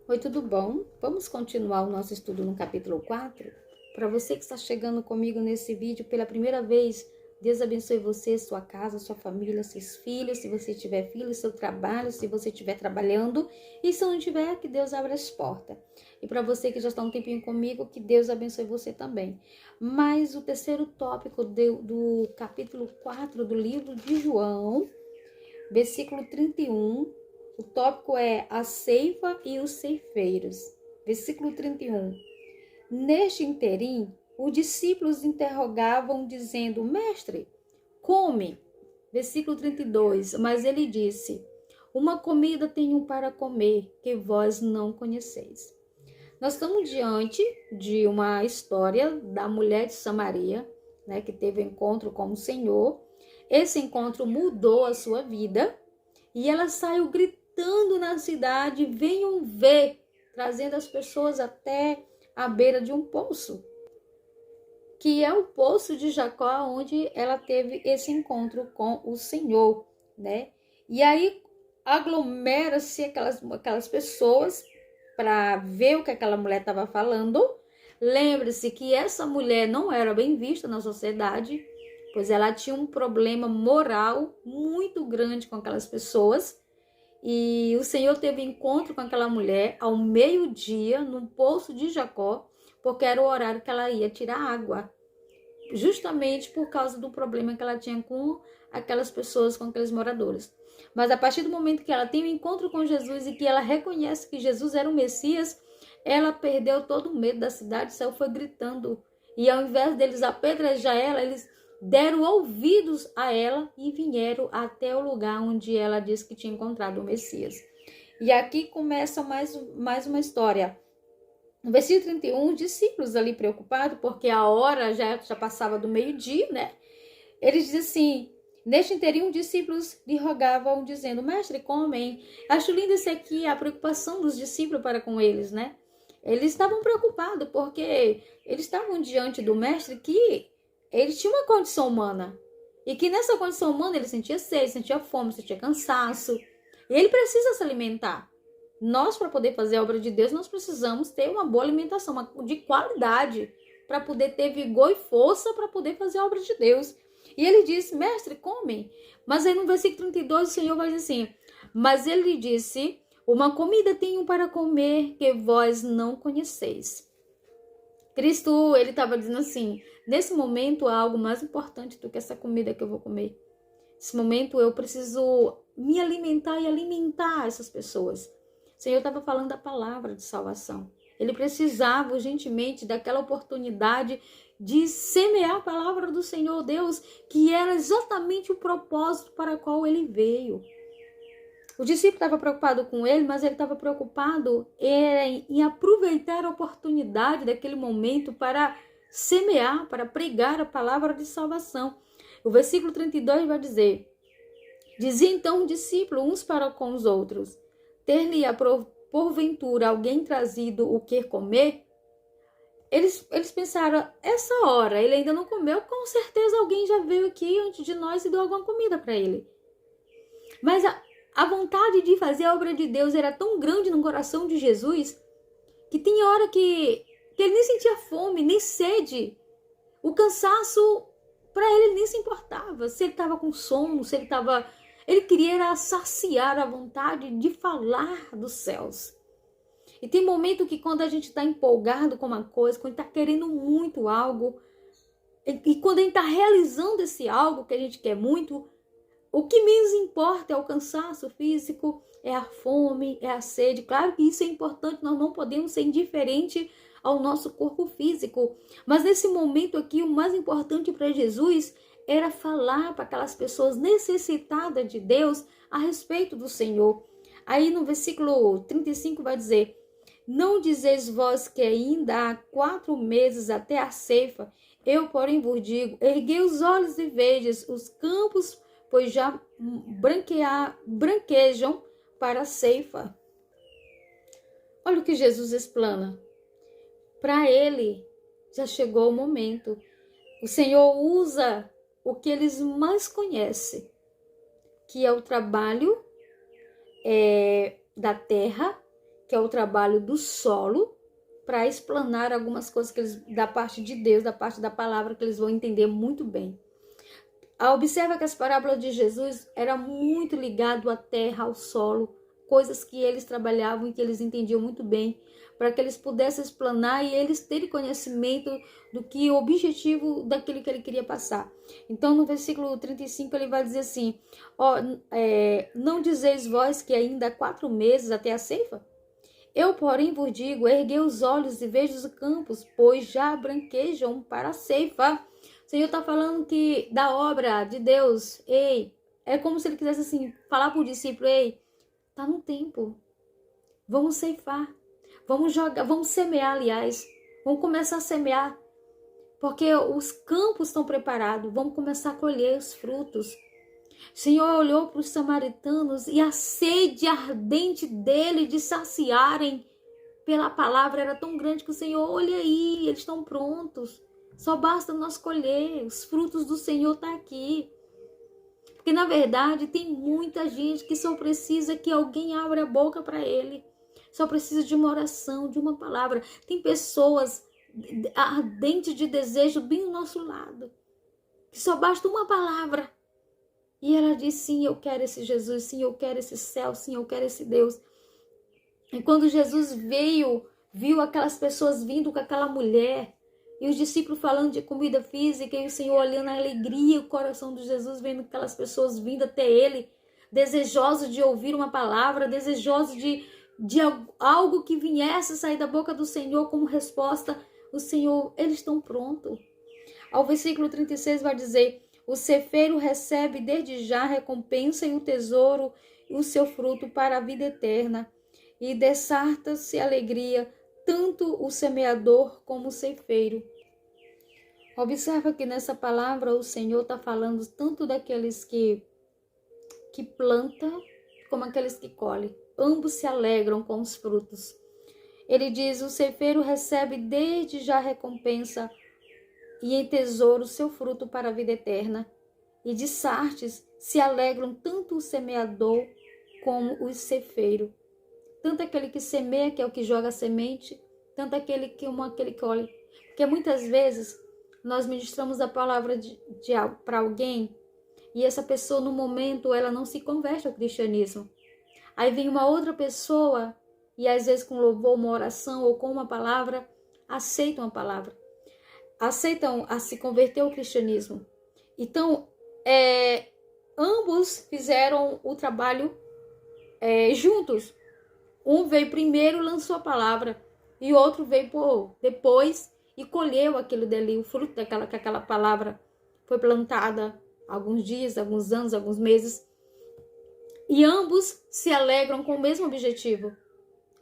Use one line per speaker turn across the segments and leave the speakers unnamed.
Oi, tudo bom? Vamos continuar o nosso estudo no capítulo 4? Para você que está chegando comigo nesse vídeo pela primeira vez, Deus abençoe você, sua casa, sua família, seus filhos, se você tiver filhos, seu trabalho, se você estiver trabalhando, e se não tiver, que Deus abra as portas. E para você que já está um tempinho comigo, que Deus abençoe você também. Mas o terceiro tópico do capítulo 4 do livro de João, versículo 31, o tópico é a ceifa e os ceifeiros. Versículo 31. Neste interim, os discípulos interrogavam, dizendo: Mestre, come. Versículo 32. Mas ele disse: Uma comida tenho para comer, que vós não conheceis. Nós estamos diante de uma história da mulher de Samaria, né, que teve encontro com o Senhor. Esse encontro mudou a sua vida e ela saiu gritando na cidade: venham ver, trazendo as pessoas até a beira de um poço, que é o poço de Jacó, onde ela teve esse encontro com o Senhor, né? E aí aglomera-se aquelas pessoas para ver o que aquela mulher estava falando. Lembre-se que essa mulher não era bem vista na sociedade, pois ela tinha um problema moral muito grande com aquelas pessoas. E o Senhor teve encontro com aquela mulher ao meio-dia, no poço de Jacó, porque era o horário que ela ia tirar água, justamente por causa do problema que ela tinha com aquelas pessoas, com aqueles moradores. Mas a partir do momento que ela tem um encontro com Jesus e que ela reconhece que Jesus era o Messias, ela perdeu todo o medo da cidade, saiu foi gritando. E ao invés deles apedrejar ela, eles deram ouvidos a ela e vieram até o lugar onde ela disse que tinha encontrado o Messias. E aqui começa mais uma história. No versículo 31, os discípulos ali preocupados, porque a hora já passava do meio-dia, né? Eles dizem assim: neste interim, os discípulos lhe rogavam, dizendo: Mestre, comem. Acho lindo isso aqui, a preocupação dos discípulos para com eles, né? Eles estavam preocupados, porque eles estavam diante do mestre que ele tinha uma condição humana. E que nessa condição humana ele sentia sede, sentia fome, sentia cansaço. E ele precisa se alimentar. Nós, para poder fazer a obra de Deus, nós precisamos ter uma boa alimentação, de qualidade, para poder ter vigor e força para poder fazer a obra de Deus. E ele disse: Mestre, come. Mas aí no versículo 32 o Senhor vai dizer assim: mas ele disse: uma comida tenho para comer que vós não conheceis. Cristo, ele estava dizendo assim: nesse momento há algo mais importante do que essa comida que eu vou comer. Nesse momento eu preciso me alimentar e alimentar essas pessoas. O Senhor estava falando da palavra de salvação. Ele precisava urgentemente daquela oportunidade de semear a palavra do Senhor Deus, que era exatamente o propósito para o qual ele veio. O discípulo estava preocupado com ele, mas ele estava preocupado em aproveitar a oportunidade daquele momento para semear, para pregar a palavra de salvação. O versículo 32 vai dizer: dizia então o discípulo uns para com os outros: ter-lhe-á porventura alguém trazido o que comer? Eles pensaram: essa hora ele ainda não comeu, com certeza alguém já veio aqui antes de nós e deu alguma comida para ele. Mas a vontade de fazer a obra de Deus era tão grande no coração de Jesus que tinha hora que ele nem sentia fome, nem sede. O cansaço, para ele nem se importava. Se ele estava com sono, se ele estava... Ele queria era saciar a vontade de falar dos céus. E tem momento que quando a gente está empolgado com uma coisa, quando está querendo muito algo, e quando a gente está realizando esse algo que a gente quer muito, o que menos importa é o cansaço físico, é a fome, é a sede. Claro que isso é importante, nós não podemos ser indiferentes ao nosso corpo físico. Mas nesse momento aqui, o mais importante para Jesus era falar para aquelas pessoas necessitadas de Deus a respeito do Senhor. Aí no versículo 35 vai dizer: não dizeis vós que ainda há 4 meses até a ceifa? Eu, porém, vos digo: erguei os olhos e vedes os campos, pois já branquejam para a ceifa. Olha o que Jesus explana. Para ele, já chegou o momento. O Senhor usa o que eles mais conhecem, que é o trabalho da terra, que é o trabalho do solo, para explanar algumas coisas que eles, da parte de Deus, da parte da palavra, que eles vão entender muito bem. Observa que as parábolas de Jesus eram muito ligadas à terra, ao solo, coisas que eles trabalhavam e que eles entendiam muito bem, para que eles pudessem explanar e eles terem conhecimento do que o objetivo daquilo que ele queria passar. Então, no versículo 35, ele vai dizer assim, não dizeis vós que ainda há 4 meses até a ceifa? Eu, porém, vos digo, erguei os olhos e vejo os campos, pois já branquejam para a ceifa. O Senhor está falando que da obra de Deus, é como se ele quisesse assim, falar para o discípulo, está no tempo, vamos ceifar, vamos jogar, vamos semear, aliás, vamos começar a semear, porque os campos estão preparados, vamos começar a colher os frutos. O Senhor olhou para os samaritanos e a sede ardente dele de saciarem pela palavra era tão grande que o Senhor, olha aí, eles estão prontos. Só basta nós colher, os frutos do Senhor estão aqui. Porque na verdade tem muita gente que só precisa que alguém abra a boca para ele. Só precisa de uma oração, de uma palavra. Tem pessoas ardentes de desejo bem do nosso lado. Que só basta uma palavra. E ela diz, sim, eu quero esse Jesus, sim, eu quero esse céu, sim, eu quero esse Deus. E quando Jesus veio, viu aquelas pessoas vindo com aquela mulher, e os discípulos falando de comida física, e o Senhor olhando a alegria, o coração de Jesus, vendo aquelas pessoas vindo até ele, desejosos de ouvir uma palavra, desejosos de algo que viesse sair da boca do Senhor como resposta, o Senhor, eles estão prontos. Ao versículo 36 vai dizer, o ceifeiro recebe desde já a recompensa e o tesouro e o seu fruto para a vida eterna. E dessarta-se alegria, tanto o semeador como o ceifeiro. Observa que nessa palavra o Senhor está falando tanto daqueles que plantam, como aqueles que colhem. Ambos se alegram com os frutos. Ele diz, o ceifeiro recebe desde já a recompensa e em tesouro o seu fruto para a vida eterna. E de sartes se alegram tanto o semeador como o ceifeiro. Tanto aquele que semeia, que é o que joga a semente, tanto aquele que colhe. Porque muitas vezes nós ministramos a palavra para alguém e essa pessoa no momento ela não se converte ao cristianismo. Aí vem uma outra pessoa e às vezes com louvor, uma oração ou com uma palavra, aceitam a palavra. Aceitam a se converter ao cristianismo. Então, ambos fizeram o trabalho juntos. Um veio primeiro, lançou a palavra, e outro veio depois e colheu aquilo dali, o fruto que aquela palavra foi plantada há alguns dias, alguns anos, alguns meses. E ambos se alegram com o mesmo objetivo.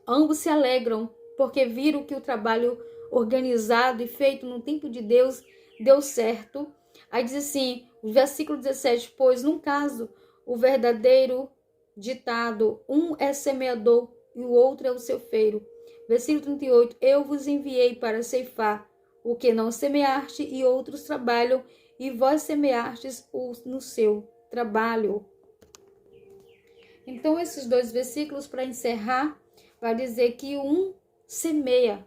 Ambos se alegram porque viram que o trabalho organizado e feito no tempo de Deus deu certo. Aí diz assim, o versículo 17, pois num caso, o verdadeiro ditado, um é semeador e o outro é o ceifeiro. Versículo 38, eu vos enviei para ceifar o que não semeaste e outros trabalham e vós semeastes no seu trabalho. Então esses 2 versículos para encerrar, vai dizer que um semeia,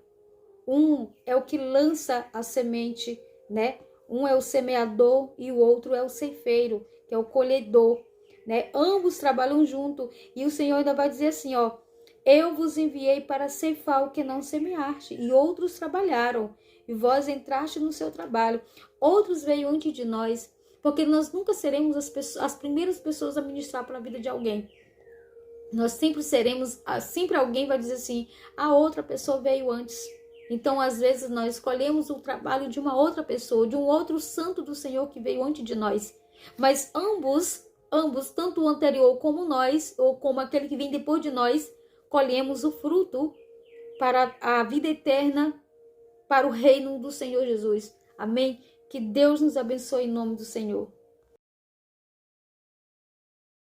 um é o que lança a semente, né? Um é o semeador e o outro é o ceifeiro, que é o colhedor, né? Ambos trabalham junto e o Senhor ainda vai dizer assim, eu vos enviei para ceifar o que não semeaste e outros trabalharam e vós entraste no seu trabalho. Outros veio antes de nós, porque nós nunca seremos as primeiras pessoas a ministrar para a vida de alguém. Nós sempre seremos, sempre alguém vai dizer assim, a outra pessoa veio antes. Então, às vezes, nós escolhemos o trabalho de uma outra pessoa, de um outro santo do Senhor que veio antes de nós. Mas ambos, tanto o anterior como nós, ou como aquele que vem depois de nós, colhemos o fruto para a vida eterna, para o reino do Senhor Jesus. Amém? Que Deus nos abençoe em nome do Senhor.